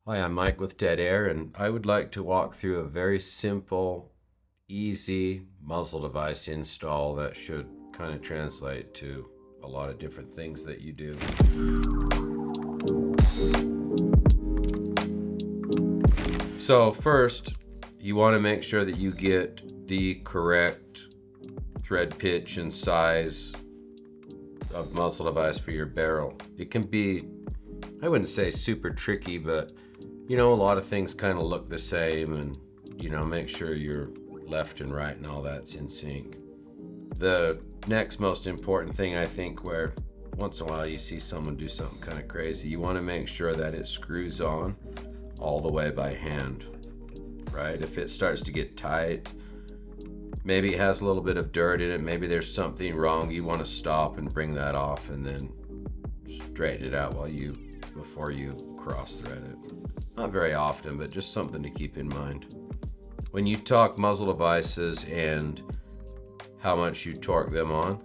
Hi, I'm Mike with Dead Air, and I would like to walk through a very simple, easy muzzle device install that should kind of translate to a lot of different things that you do. So first, you want to make sure that you get the correct thread pitch and size of muzzle device for your barrel. It can be, I wouldn't say super tricky, but a lot of things kind of look the same, and make sure your left and right and all that's in sync. The next most important thing, I think, where once in a while you see someone do something kind of crazy, you want to make sure that it screws on all the way by hand, right? If it starts to get tight, maybe it has a little bit of dirt in it, maybe there's something wrong, you want to stop and bring that off and then straighten it out before you cross thread it. Not very often, but just something to keep in mind. When you talk muzzle devices and how much you torque them on,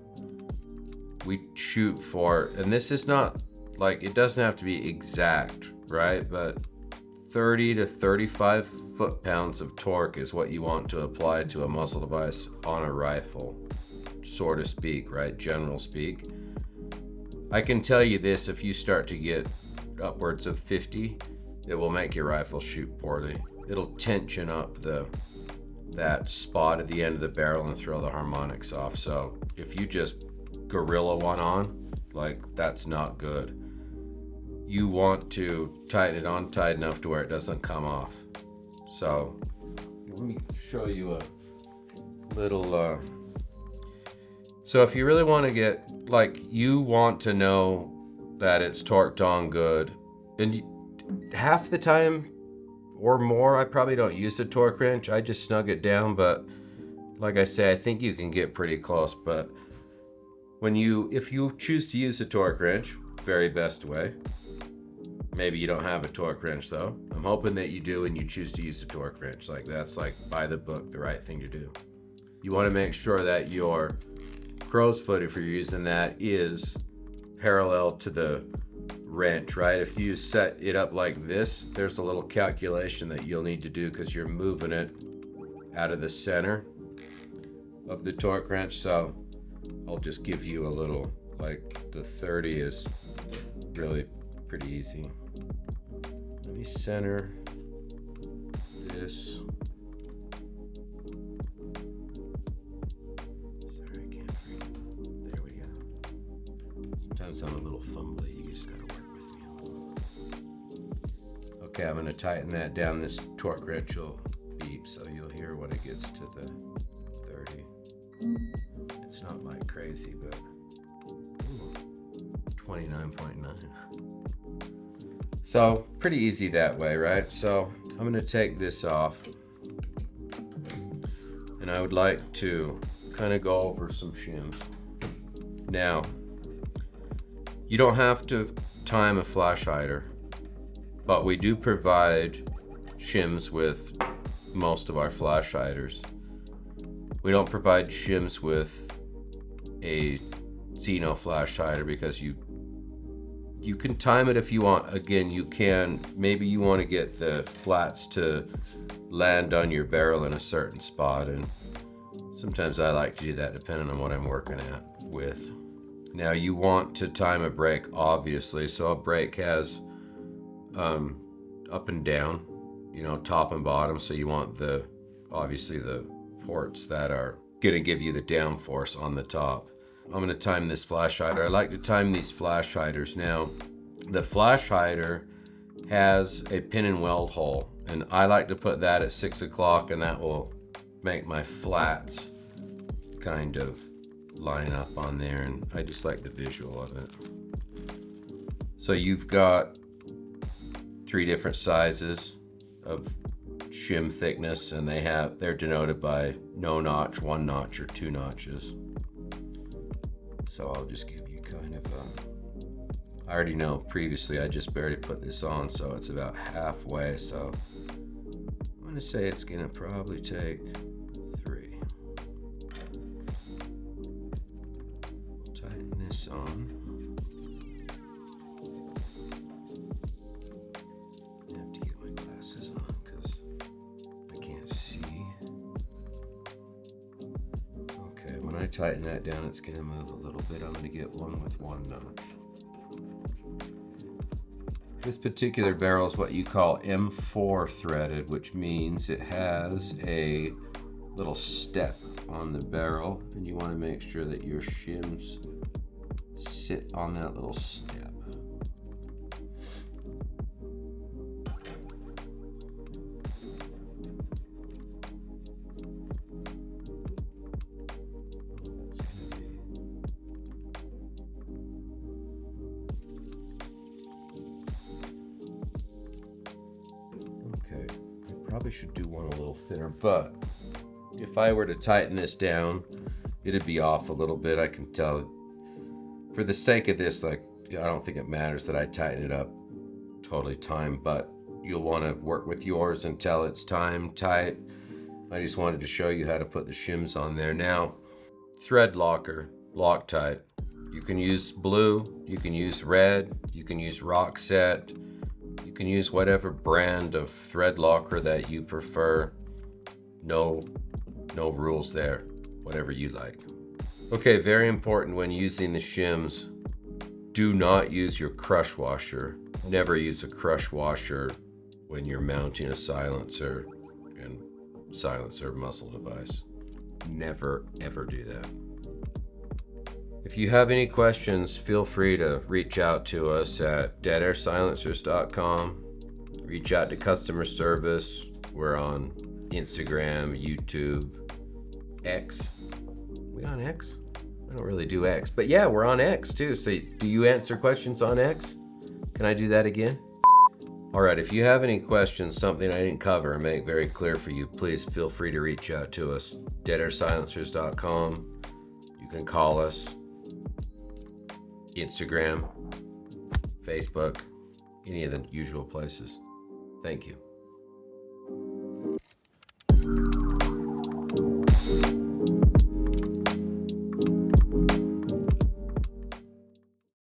we shoot for, and this is not like, it doesn't have to be exact, right? But 30 to 35 foot-pounds of torque is what you want to apply to a muzzle device on a rifle, so to speak, right? General speak. I can tell you this, if you start to get upwards of 50, it will make your rifle shoot poorly. It'll tension up that spot at the end of the barrel and throw the harmonics off. So if you just gorilla one on, like, that's not good. You want to tighten it on tight enough to where it doesn't come off. So let me show you a little, so if you really want to get, you want to know that it's torqued on good, and half the time or more, I probably don't use a torque wrench. I just snug it down, but like I say, I think you can get pretty close. But if you choose to use a torque wrench, very best way. Maybe you don't have a torque wrench though. I'm hoping that you do and you choose to use a torque wrench. That's by the book, the right thing to do. You want to make sure that your crow's foot, if you're using that, is parallel to the wrench, right? If you set it up like this, there's a little calculation that you'll need to do because you're moving it out of the center of the torque wrench. So I'll just give you a little, the 30 is really pretty easy. Let me center this. Sorry, I can't read. There we go. Sometimes I'm a little fumbly. You just gotta work with me a little. Okay, I'm gonna tighten that down. This torque wrench will beep, so you'll hear when it gets to the 30. It's not like crazy, but 29.9. So pretty easy that way, right? So I'm gonna take this off, and I would like to kind of go over some shims. Now, you don't have to time a flash hider, but we do provide shims with most of our flash hiders. We don't provide shims with a Xeno flash hider because you can time it if you want. Again, you can, maybe you want to get the flats to land on your barrel in a certain spot, and sometimes I like to do that depending on what I'm working with. Now you want to time a brake, obviously, so a brake has up and down, top and bottom, so you want obviously the ports that are going to give you the downforce on the top. I'm going to time this flash hider. I like to time these flash hiders. Now, the flash hider has a pin and weld hole, and I like to put that at 6 o'clock, and that will make my flats kind of line up on there, and I just like the visual of it. So you've got 3 different sizes of shim thickness, and they're denoted by no notch, 1 notch, or 2 notches. So I'll just give you kind of I already know previously I just barely put this on, so it's about halfway. So I'm gonna say it's gonna probably take 3. We'll tighten this on. I have to get tighten that down, it's gonna move a little bit. I'm gonna get one with one notch. This particular barrel is what you call M4 threaded, which means it has a little step on the barrel, and you want to make sure that your shims sit on that little step. Okay, I probably should do one a little thinner, but if I were to tighten this down, it'd be off a little bit. I can tell. For the sake of this, like, I don't think it matters that I tighten it up totally tight, but you'll want to work with yours until it's tight. I just wanted to show you how to put the shims on there. Now, thread locker, Loctite. You can use blue, you can use red, you can use rock set, you can use whatever brand of thread locker that you prefer. No rules there, whatever you like. Okay, very important when using the shims, do not use your crush washer. Never use a crush washer when you're mounting a silencer and silencer muzzle device. Never, ever do that. If you have any questions, feel free to reach out to us at deadAirSilencers.com. Reach out to customer service. We're on Instagram, YouTube, X. We on X? I don't really do X, but yeah, we're on X too. So do you answer questions on X? Can I do that again? All right, if you have any questions, something I didn't cover and make very clear for you, please feel free to reach out to us. deadAirSilencers.com. You can call us. Instagram, Facebook, any of the usual places. Thank you.